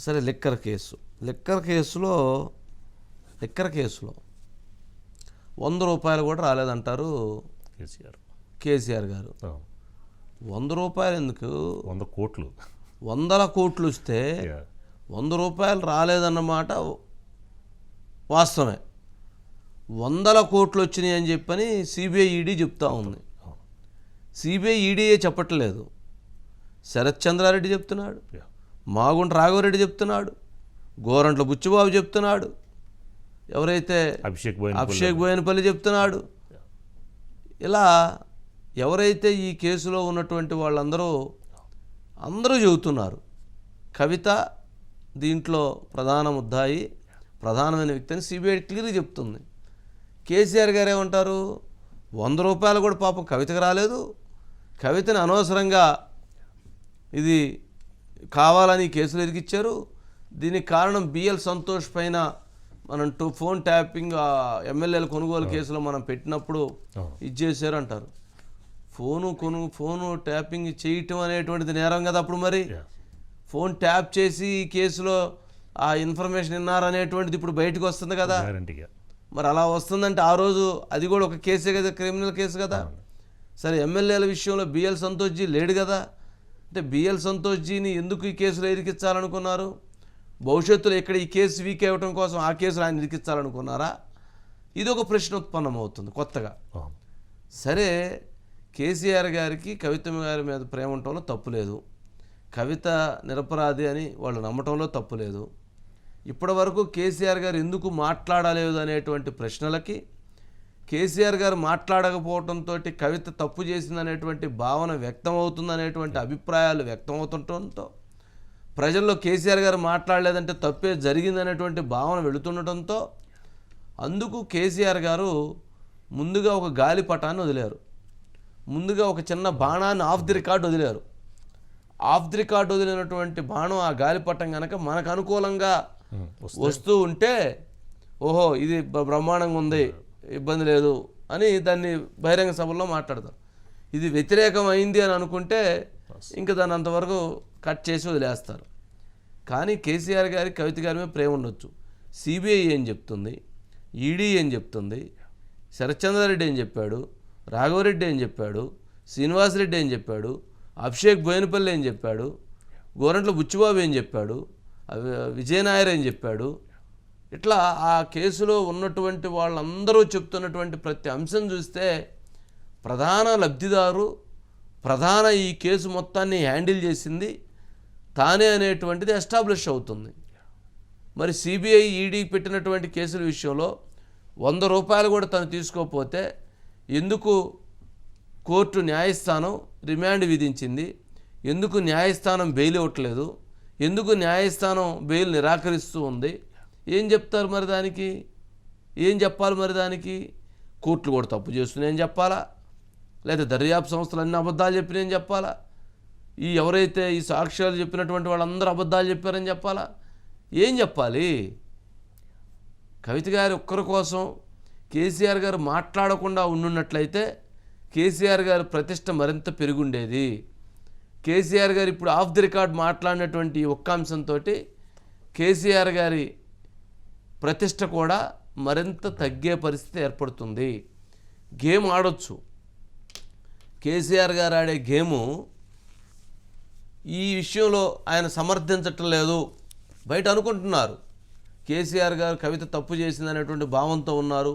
సరే లిక్కర్ కేసులో 100 రూపాయలు కూడా రాలేదంటారు కేసీఆర్ గారు. 100 రూపాయలు ఎందుకు, 100 కోట్లు, 100 కోట్లు వస్తే 100 రూపాయలు రాలేదన్నమాట వాస్తవమే. 100 కోట్లు వచ్చినాయి అని చెప్పని సిబిఐ ఈడీ చెప్తా ఉంది. సిబిఐ ఈడీఏ చెప్పట్లేదు, శరత్ చంద్రారెడ్డి చెప్తున్నాడు, మాగుంట రాఘవరెడ్డి చెప్తున్నాడు, గోరంట్ల బుచ్చిబాబు చెప్తున్నాడు, ఎవరైతే అభిషేక్ బోయనపల్లి చెప్తున్నాడు. ఇలా ఎవరైతే ఈ కేసులో ఉన్నటువంటి వాళ్ళందరూ చెబుతున్నారు. కవిత దీంట్లో ప్రధాన ముద్దాయి, ప్రధానమైన వ్యక్తి అని సిబిఐ క్లియర్గా చెప్తుంది. కేసీఆర్ గారు ఏమంటారు, 100 రూపాయలు కూడా పాపం కవితకు రాలేదు, కవితని అనవసరంగా ఇది కావాలని కేసులు ఇరికిచ్చారు, దీనికి కారణం బిఎల్ సంతోష్ పైన మనం ఫోన్ ట్యాపింగ్ ఎమ్మెల్యేల కొనుగోలు కేసులో మనం పెట్టినప్పుడు ఇది చేశారు అంటారు. ఫోను ట్యాపింగ్ చేయటం అనేటువంటిది నేరం కదా. అప్పుడు మరి ఫోన్ ట్యాప్ చేసి ఈ కేసులో ఆ ఇన్ఫర్మేషన్ విన్నారనేటువంటిది ఇప్పుడు బయటకు వస్తుంది కదా. మరి అలా వస్తుందంటే ఆ రోజు అది కూడా ఒక కేసే కదా, క్రిమినల్ కేసు కదా. సరే ఎమ్మెల్యేల విషయంలో బిఎల్ సంతోష్జీ లేడు కదా, అంటే బిఎల్ సంతోష్జీని ఎందుకు ఈ కేసులో ఇరికించాలనుకున్నారు? భవిష్యత్తులో ఇక్కడ ఈ కేసు వీక్ అవ్వడం కోసం ఆ కేసులో ఆయన ఇరికించాలనుకున్నారా? ఇది ఒక ప్రశ్న ఉత్పన్నమవుతుంది కొత్తగా. సరే కేసీఆర్ గారికి కవిత గారి మీద ప్రేమ ఉండటంలో తప్పు లేదు, కవిత నిరపరాధి అని వాళ్ళు నమ్మటంలో తప్పు లేదు. ఇప్పటి వరకు కేసీఆర్ గారు ఎందుకు మాట్లాడలేదు అనేటువంటి ప్రశ్నలకి కేసీఆర్ గారు మాట్లాడకపోవడంతో కవిత తప్పు చేసిందనేటువంటి భావన వ్యక్తమవుతుందనేటువంటి అభిప్రాయాలు వ్యక్తమవుతుండటంతో ప్రజల్లో కేసీఆర్ గారు మాట్లాడలేదంటే తప్పే జరిగిందనేటువంటి భావన వెళుతుండటంతో అందుకు కేసీఆర్ గారు ముందుగా ఒక గాలిపటాన్ని వదిలారు, ముందుగా ఒక చిన్న బాణాన్ని ఆఫ్ ది రికార్డ్ వదిలారు. ఆఫ్ ది రికార్డ్ వదిలినటువంటి బాణం ఆ గాలిపటం కనుక మనకు అనుకూలంగా వస్తూ ఉంటే ఓహో ఇది బ్రహ్మాండంగా ఉంది, ఇబ్బంది లేదు అని దాన్ని బహిరంగ సభల్లో మాట్లాడతారు. ఇది వ్యతిరేకం అయింది అని అనుకుంటే ఇంకా దాన్ని అంతవరకు కట్ చేసి వదిలేస్తారు. కానీ కేసీఆర్ గారి కవిత గారి మీద ప్రేమ ఉండొచ్చు. సిబిఐ ఏం చెప్తుంది, ఈడీ ఏం చెప్తుంది, శరత్చంద్రారెడ్డి ఏం చెప్పాడు, రాఘవరెడ్డి ఏం చెప్పాడు, శ్రీనివాసరెడ్డి ఏం చెప్పాడు, అభిషేక్ బోయనపల్లి ఏం చెప్పాడు, గోరంట్ల బుచ్చిబాబు ఏం చెప్పాడు, విజయనాయర్ ఏం చెప్పాడు, ఇట్లా ఆ కేసులో ఉన్నటువంటి వాళ్ళందరూ చెప్తున్నటువంటి ప్రతి అంశం చూస్తే ప్రధాన లబ్ధిదారు, ప్రధాన ఈ కేసు మొత్తాన్ని హ్యాండిల్ చేసింది తానే అనేటువంటిది ఎస్టాబ్లిష్ అవుతుంది. మరి సిబిఐ ఈడీ పెట్టినటువంటి కేసుల విషయంలో 100 రూపాయలు కూడా తను తీసుకోకపోతే ఎందుకు కోర్టు న్యాయస్థానం రిమాండ్ విధించింది, ఎందుకు న్యాయస్థానం బెయిల్ ఇవ్వట్లేదు, ఎందుకు న్యాయస్థానం బెయిల్ నిరాకరిస్తూ ఉంది, ఏం చెప్తారు మరి దానికి? ఏం చెప్పాలి మరి దానికి? కోర్టులు కూడా తప్పు చేస్తున్నాయని చెప్పాలా, లేదా దర్యాప్తు సంస్థలు అన్ని అబద్ధాలు చెప్పినాయని చెప్పాలా, ఈ ఎవరైతే ఈ సాక్ష్యాలు చెప్పినటువంటి వాళ్ళందరూ అబద్ధాలు చెప్పారని చెప్పాలా, ఏం చెప్పాలి? కవిత గారి ఒక్కరి కోసం కేసీఆర్ గారు మాట్లాడకుండా ఉండున్నట్లయితే కేసీఆర్ గారి ప్రతిష్ట మరింత పెరుగుండేది. కేసీఆర్ గారు ఇప్పుడు ఆఫ్ ది రికార్డ్ మాట్లాడినటువంటి ఒక్క అంశంతో కేసీఆర్ గారి ప్రతిష్ట కూడా మరింత తగ్గే పరిస్థితి ఏర్పడుతుంది. గేమ్ ఆడొచ్చు, కేసీఆర్ గారు ఆడే గేము ఈ విషయంలో ఆయన సమర్థించటం లేదు, బయట అనుకుంటున్నారు. కేసీఆర్ గారు కవిత తప్పు చేసింది అనేటువంటి భావంతో ఉన్నారు,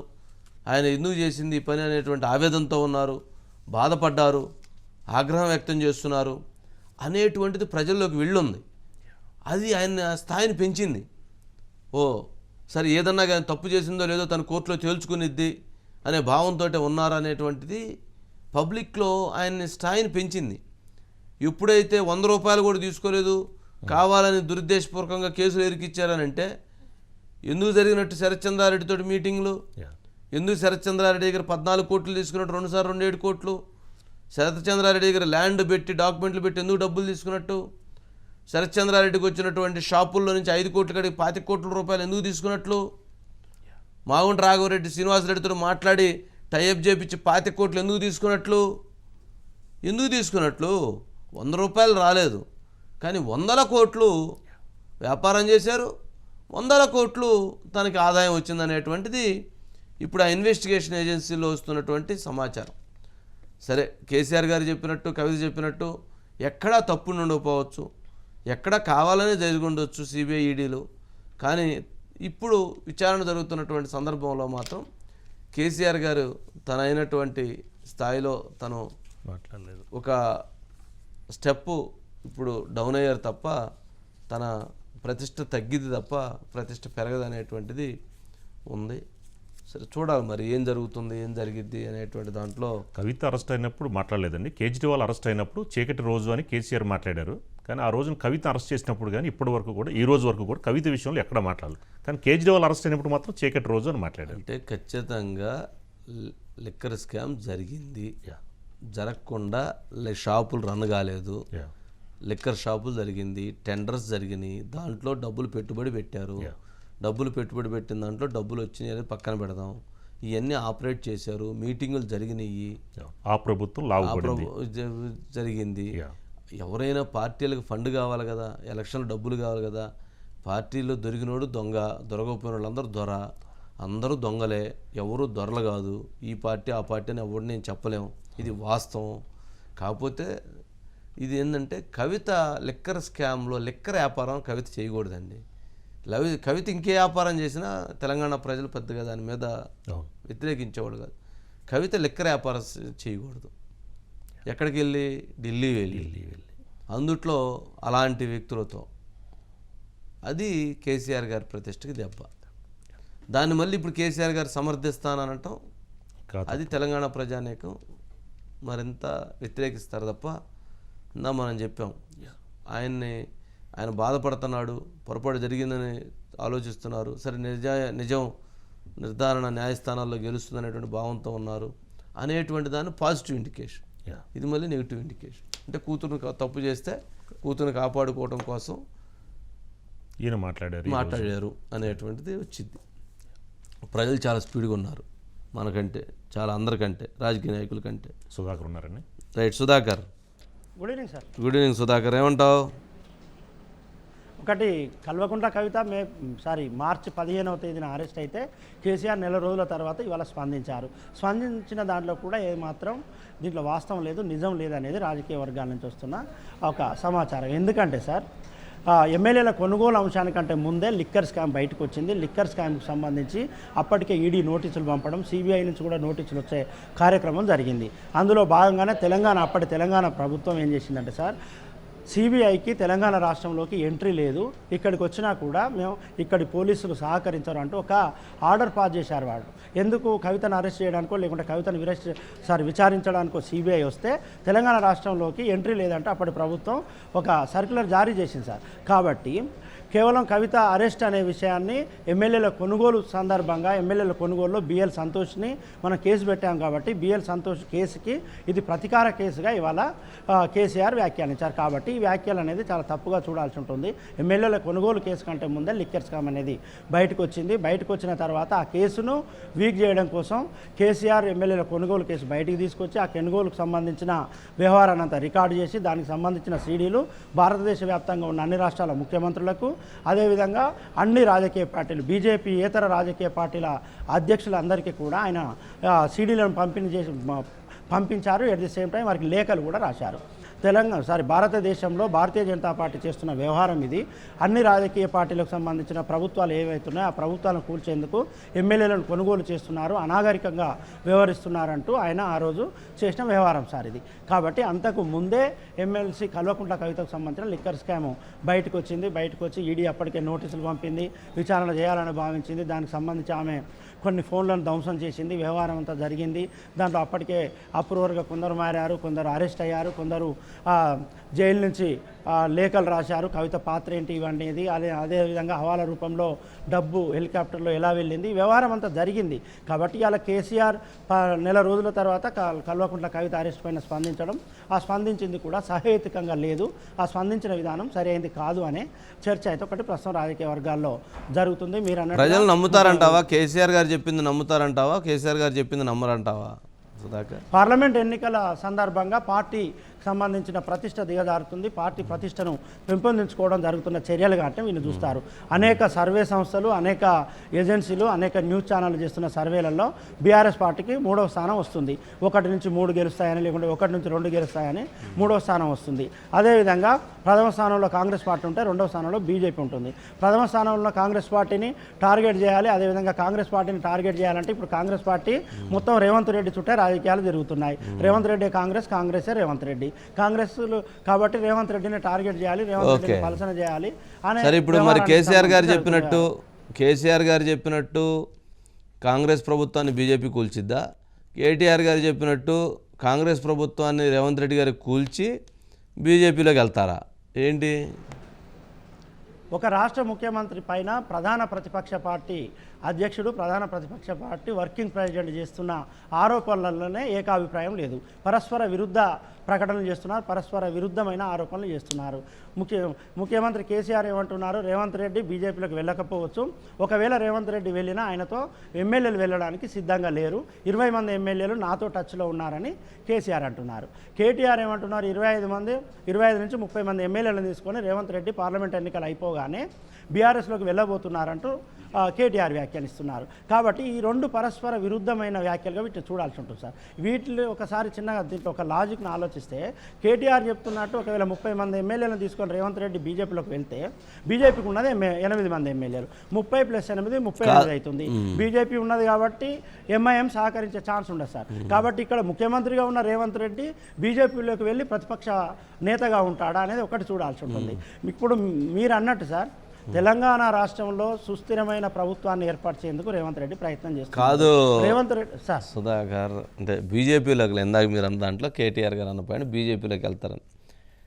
ఆయన ఎందుకు చేసింది ఈ పని అనేటువంటి ఆవేదనతో ఉన్నారు, బాధపడ్డారు, ఆగ్రహం వ్యక్తం చేస్తున్నారు అనేటువంటిది ప్రజల్లోకి వెళ్ళుంది. అది ఆయన స్థాయిని పెంచింది. ఓ సరే ఏదన్నా కానీ తప్పు చేసిందో లేదో తన కోర్టులో తేల్చుకునిద్ది అనే భావంతో ఉన్నారనేటువంటిది పబ్లిక్లో ఆయన్ని స్థాయిని పెంచింది. ఎప్పుడైతే 100 రూపాయలు కూడా తీసుకోలేదు, కావాలని దురుద్దేశపూర్వకంగా కేసులు ఇరికిచ్చారనంటే ఎందుకు జరిగినట్టు శరత్చంద్రారెడ్డితో మీటింగ్లు, ఎందుకు శరత్చంద్రారెడ్డి దగ్గర 14 కోట్లు తీసుకున్నట్టు 2 సార్లు 27 కోట్లు, శరత్చంద్రారెడ్డి దగ్గర ల్యాండ్ పెట్టి డాక్యుమెంట్లు పెట్టి ఎందుకు డబ్బులు తీసుకున్నట్టు, శరత్చంద్రారెడ్డికి వచ్చినటువంటి షాపుల్లో నుంచి 5 కోట్ల కాడికి 25 కోట్ల రూపాయలు ఎందుకు తీసుకున్నట్లు, మాగుంట రాఘవరెడ్డి శ్రీనివాసరెడ్డితో మాట్లాడి టైఅప్ చేపించి 25 కోట్లు ఎందుకు తీసుకున్నట్లు 100 రూపాయలు రాలేదు, కానీ 100 కోట్లు వ్యాపారం చేశారు, వందల కోట్లు తనకి ఆదాయం వచ్చిందనేటువంటిది ఇప్పుడు ఆ ఇన్వెస్టిగేషన్ ఏజెన్సీలో వస్తున్నటువంటి సమాచారం. సరే, కేసీఆర్ గారు చెప్పినట్టు, కవిత చెప్పినట్టు ఎక్కడా తప్పు ఉండకపోవచ్చు, ఎక్కడా కావాలనే జరుగుండొచ్చు సిబిఐ ఈడీలు. కానీ ఇప్పుడు విచారణ జరుగుతున్నటువంటి సందర్భంలో మాత్రం కేసీఆర్ గారు తన అయినటువంటి స్థాయిలో తను మాట్లాడలేదు, ఒక స్టెప్పు ఇప్పుడు డౌన్ అయ్యారు తప్ప తన ప్రతిష్ట తగ్గిది తప్ప ప్రతిష్ట పెరగదు అనేటువంటిది ఉంది. సరే, చూడాలి మరి ఏం జరుగుతుంది, ఏం జరిగిద్ది అనేటువంటి దాంట్లో. కవిత అరెస్ట్ అయినప్పుడు మాట్లాడలేదండి. కేజ్రీవాల్ అరెస్ట్ అయినప్పుడు చీకటి రోజు అని కేసీఆర్ మాట్లాడారు. కానీ ఆ రోజున కవిత అరెస్ట్ చేసినప్పుడు కానీ ఇప్పటి వరకు కూడా, ఈ రోజు వరకు కూడా కవిత విషయంలో ఎక్కడ మాట్లాడలేదు. కానీ కేజ్రీవాల్ అరెస్ట్ అయినప్పుడు మాత్రం చీకటి రోజు అని మాట్లాడారు. అంటే ఖచ్చితంగా లిక్కర్ స్కామ్ జరిగింది, జరగకుండా షాపులు రన్ కాలేదు, లిక్కర్ షాపులు జరిగింది, టెండర్స్ జరిగినాయి, దాంట్లో డబ్బులు పెట్టుబడి పెట్టారు, డబ్బులు పెట్టుబడి పెట్టిన దాంట్లో డబ్బులు వచ్చినాయి అనేది పక్కన పెడదాం, ఇవన్నీ ఆపరేట్ చేశారు, మీటింగులు జరిగినాయి, ఆ ప్రభుత్వం జరిగింది. ఎవరైనా పార్టీలకు ఫండ్ కావాలి కదా, ఎలక్షన్లు డబ్బులు కావాలి కదా, పార్టీలో దొరికినోడు దొంగ, దొరకపోయిన వాళ్ళందరూ దొర, అందరూ దొంగలే, ఎవరు దొరలు కాదు. ఈ పార్టీ ఆ పార్టీ అని ఎవరు నేను చెప్పలేము, ఇది వాస్తవం. కాకపోతే ఇది ఏంటంటే కవిత లిక్కర్ స్కామ్లో లిక్కర్ వ్యాపారం కవిత చేయకూడదండి. కవిత ఇంకే వ్యాపారం చేసినా తెలంగాణ ప్రజలు పెద్దగా దాని మీద వ్యతిరేకించేవాడు కాదు. కవిత లిక్కర్ వ్యాపారం చేయకూడదు. ఎక్కడికి వెళ్ళి? ఢిల్లీ వెళ్ళి అందుట్లో అలాంటి వ్యక్తులతో, అది కేసీఆర్ గారి ప్రతిష్టకి దెబ్బ. దాన్ని మళ్ళీ ఇప్పుడు కేసీఆర్ గారు సమర్థిస్తాననటం అది తెలంగాణ ప్రజానీకం మరింత వ్యతిరేకిస్తారు తప్ప. ఇందా మనం చెప్పాం, ఆయన బాధపడుతున్నాడు, పొరపాటు జరిగిందని ఆలోచిస్తున్నారు. సరే, నిజం నిర్ధారణ న్యాయస్థానాల్లో గెలుస్తుంది అనేటువంటి భావంతో ఉన్నారు అనేటువంటి దాన్ని పాజిటివ్ ఇండికేషన్. ఇది మళ్ళీ నెగిటివ్ ఇండికేషన్. అంటే కూతురుని తప్పు చేస్తే కూతురుని కాపాడుకోవడం కోసం ఈయన మాట్లాడారు అనేటువంటిది వచ్చింది. ప్రజలు చాలా స్పీడ్గా ఉన్నారు మనకంటే, చాలా అందరికంటే, రాజకీయ నాయకుల కంటే. సుధాకర్ ఉన్నారండి. Right, Sudhakar. Good evening sir. Good evening Sudhakar, ఏమంటావు? ఒకటి, కల్వకుంట్ల కవిత మార్చి 15వ తేదీన అరెస్ట్ అయితే కేసీఆర్ నెల రోజుల తర్వాత ఇవాళ స్పందించిన దాంట్లో కూడా ఏమాత్రం దీంట్లో వాస్తవం లేదు, నిజం లేదనేది రాజకీయ వర్గాల నుంచి వస్తున్న ఒక సమాచారం. ఎందుకంటే సార్, ఎమ్మెల్యేల కొనుగోలు అంశానికంటే ముందే లిక్కర్ స్కామ్ బయటకు వచ్చింది. లిక్కర్ స్కామ్కి సంబంధించి అప్పటికే ఈడీ నోటీసులు పంపడం, సిబిఐ నుంచి కూడా నోటీసులు వచ్చే కార్యక్రమం జరిగింది. అందులో భాగంగానే అప్పటి తెలంగాణ ప్రభుత్వం ఏం చేసిందంటే సార్, సిబిఐకి తెలంగాణ రాష్ట్రంలోకి ఎంట్రీ లేదు, ఇక్కడికి వచ్చినా కూడా మేము ఇక్కడి పోలీసులు సహకరించారు అంటూ ఒక ఆర్డర్ పాస్ చేశారు. వాళ్ళు ఎందుకు కవితను అరెస్ట్ చేయడానికో లేకుంటే కవితను విచారించడానికో సిబిఐ వస్తే తెలంగాణ రాష్ట్రంలోకి ఎంట్రీ లేదంటే అప్పటి ప్రభుత్వం ఒక సర్క్యులర్ జారీ చేసింది సార్. కాబట్టి కేవలం కవిత అరెస్ట్ అనే విషయాన్ని ఎమ్మెల్యేల కొనుగోలు సందర్భంగా ఎమ్మెల్యేల కొనుగోలులో బిఎల్ సంతోష్ని మనం కేసు పెట్టాం కాబట్టి బిఎల్ సంతోష్ కేసుకి ఇది ప్రతీకార కేసుగా ఇవాళ కేసీఆర్ వ్యాఖ్యానించారు. కాబట్టి ఈ వ్యాఖ్యలు అనేది చాలా తప్పుగా చూడాల్సి ఉంటుంది. ఎమ్మెల్యేల కొనుగోలు కేసు కంటే ముందే లిక్కర్ స్కామ్ అనేది బయటకు వచ్చింది. బయటకు వచ్చిన తర్వాత ఆ కేసును వీక్ చేయడం కోసం కేసీఆర్ ఎమ్మెల్యేల కొనుగోలు కేసు బయటికి తీసుకొచ్చి ఆ కొనుగోలుకు సంబంధించిన వ్యవహారాన్ని అంతా రికార్డు చేసి దానికి సంబంధించిన సీడీలు భారతదేశ వ్యాప్తంగా ఉన్న అన్ని రాష్ట్రాల ముఖ్యమంత్రులకు, అదేవిధంగా అన్ని రాజకీయ పార్టీలు, బీజేపీ ఇతర రాజకీయ పార్టీల అధ్యక్షులందరికీ కూడా ఆయన సీడీలను పంపించారు. ఎట్ ది సేమ్ టైం వారికి లేఖలు కూడా రాశారు. భారతదేశంలో భారతీయ జనతా పార్టీ చేస్తున్న వ్యవహారం ఇది. అన్ని రాజకీయ పార్టీలకు సంబంధించిన ప్రభుత్వాలు ఏవైతున్నాయో ఆ ప్రభుత్వాలను కూల్చేందుకు ఎమ్మెల్యేలను కొనుగోలు చేస్తున్నారు, అనాగరికంగా వ్యవహరిస్తున్నారంటూ ఆయన ఆ రోజు చేసిన వ్యవహారం సార్ ఇది. కాబట్టి అంతకు ముందే ఎమ్మెల్సీ కల్వకుంట్ల కవితకు సంబంధించిన లిక్కర్ స్కామ్ బయటకు వచ్చి ఈడీ అప్పటికే నోటీసులు పంపింది, విచారణ చేయాలని భావించింది. దానికి సంబంధించి ఆమె కొన్ని ఫోన్లను ధ్వంసం చేసింది. వ్యవహారం అంతా జరిగింది. దాంట్లో అప్పటికే అప్రూవర్గా కొందరు మారారు, కొందరు అరెస్ట్ అయ్యారు, కొందరు జైలు నుంచి లేఖలు రాశారు. కవిత పాత్ర ఏంటి ఇవన్నీ, అదేవిధంగా హవాలా రూపంలో డబ్బు హెలికాప్టర్లో ఎలా వెళ్ళింది, వ్యవహారం అంతా జరిగింది. కాబట్టి ఇలా కేసీఆర్ నెల రోజుల తర్వాత కల్వకుంట్ల కవిత అరెస్ట్ పైన స్పందించడం, ఆ స్పందించింది కూడా సహేతుకంగా లేదు, ఆ స్పందించిన విధానం సరైనది కాదు అనే చర్చ అయితే ఒకటి ప్రస్తుతం రాజకీయ వర్గాల్లో జరుగుతుంది. మీరు అన్న ప్రజలు నమ్ముతారంటావా? కేసీఆర్ గారు చెప్పింది నమ్ముతారంటావా? కేసీఆర్ గారు చెప్పింది నమ్మరంటావా? సుధాకర్, పార్లమెంట్ ఎన్నికల సందర్భంగా పార్టీ సంబంధించిన ప్రతిష్ట దిగజారుతుంది, పార్టీ ప్రతిష్టను పెంపొందించుకోవడం జరుగుతున్న చర్యలుగా అంటే వీళ్ళు చూస్తారు. అనేక సర్వే సంస్థలు, అనేక ఏజెన్సీలు, అనేక న్యూస్ ఛానళ్ళు చేస్తున్న సర్వేలలో బీఆర్ఎస్ పార్టీకి 3వ స్థానం వస్తుంది. 1 నుంచి 3 గెలుస్తాయని, లేకుంటే 1 నుంచి 2 గెలుస్తాయని 3వ స్థానం వస్తుంది. అదేవిధంగా ప్రథమ స్థానంలో కాంగ్రెస్ పార్టీ ఉంటే 2వ స్థానంలో బీజేపీ ఉంటుంది. ప్రథమ స్థానంలో కాంగ్రెస్ పార్టీని టార్గెట్ చేయాలి. అదేవిధంగా కాంగ్రెస్ పార్టీని టార్గెట్ చేయాలంటే ఇప్పుడు కాంగ్రెస్ పార్టీ మొత్తం రేవంత్ రెడ్డి చుట్టే రాజకీయాలు జరుగుతున్నాయి. రేవంత్ రెడ్డి కాంగ్రెస్, కాంగ్రెసే రేవంత్ రెడ్డి. కాంగ్రెస్ కాబట్టి రేవంత్ రెడ్డిని టార్గెట్ చేయాలి, రేవంత్ రెడ్డిని పలసన చేయాలి అనే. సరే, ఇప్పుడు మరి కేసీఆర్ గారు చెప్పినట్టు కాంగ్రెస్ ప్రభుత్వాన్ని బీజేపీ కూల్చిద్దా? కేటీఆర్ గారు చెప్పినట్టు కాంగ్రెస్ ప్రభుత్వాన్ని రేవంత్ రెడ్డి గారు కూల్చి బీజేపీలోకి వెళ్తారా ఏంటి? ఒక రాష్ట్ర ముఖ్యమంత్రి పైన ప్రధాన ప్రతిపక్ష పార్టీ అధ్యక్షుడు, ప్రధాన ప్రతిపక్ష పార్టీ వర్కింగ్ ప్రెసిడెంట్ చేస్తున్న ఆరోపణలలోనే ఏకాభిప్రాయం లేదు. పరస్పర విరుద్ధ ప్రకటనలు చేస్తున్నారు, పరస్పర విరుద్ధమైన ఆరోపణలు చేస్తున్నారు. ముఖ్యమంత్రి కేసీఆర్ ఏమంటున్నారు, రేవంత్ రెడ్డి బీజేపీలోకి వెళ్ళకపోవచ్చు, ఒకవేళ రేవంత్ రెడ్డి వెళ్ళినా ఆయనతో ఎమ్మెల్యేలు వెళ్ళడానికి సిద్ధంగా లేరు, 20 మంది ఎమ్మెల్యేలు నాతో టచ్లో ఉన్నారని కేసీఆర్ అంటున్నారు. కేటీఆర్ ఏమంటున్నారు, 25 నుంచి 30 మంది ఎమ్మెల్యేలను తీసుకొని రేవంత్ రెడ్డి పార్లమెంట్ ఎన్నికలు అయిపోగానే బీఆర్ఎస్లోకి వెళ్ళబోతున్నారంటూ కేటీఆర్ వ్యాఖ్యానిస్తున్నారు. కాబట్టి ఈ 2 పరస్పర విరుద్ధమైన వ్యాఖ్యలుగా వీటిని చూడాల్సి ఉంటుంది సార్. వీటిలో ఒకసారి చిన్నగా దీంట్లో ఒక లాజిక్ను ఆలోచిస్తే, కేటీఆర్ చెప్తున్నట్టు ఒకవేళ 30 మంది ఎమ్మెల్యేలను తీసుకొని రేవంత్ రెడ్డి బీజేపీలోకి వెళ్తే బీజేపీకి ఉన్నది 8 మంది ఎమ్మెల్యేలు, 30 + 8 38 అవుతుంది. బీజేపీ ఉన్నది కాబట్టి ఎంఐఎం సహకరించే ఛాన్స్ ఉండదు సార్. కాబట్టి ఇక్కడ ముఖ్యమంత్రిగా ఉన్న రేవంత్ రెడ్డి బీజేపీలోకి వెళ్ళి ప్రతిపక్ష నేతగా ఉంటాడా అనేది ఒకటి చూడాల్సి ఉంటుంది. ఇప్పుడు మీరు అన్నట్టు సార్, తెలంగాణ రాష్ట్రంలో సుస్థిరమైన ప్రభుత్వాన్ని ఏర్పరిచేందుకు రేవంత్ రెడ్డి ప్రయత్నం చేస్తారు. కాదు రేవంత్ రెడ్డి సార్, సుధాకర్ అంటే బీజేపీలోకి ఇందాక మీరు అన్న దాంట్లో కేటీఆర్ గారు అన్న పైన బీజేపీలోకి వెళ్తారని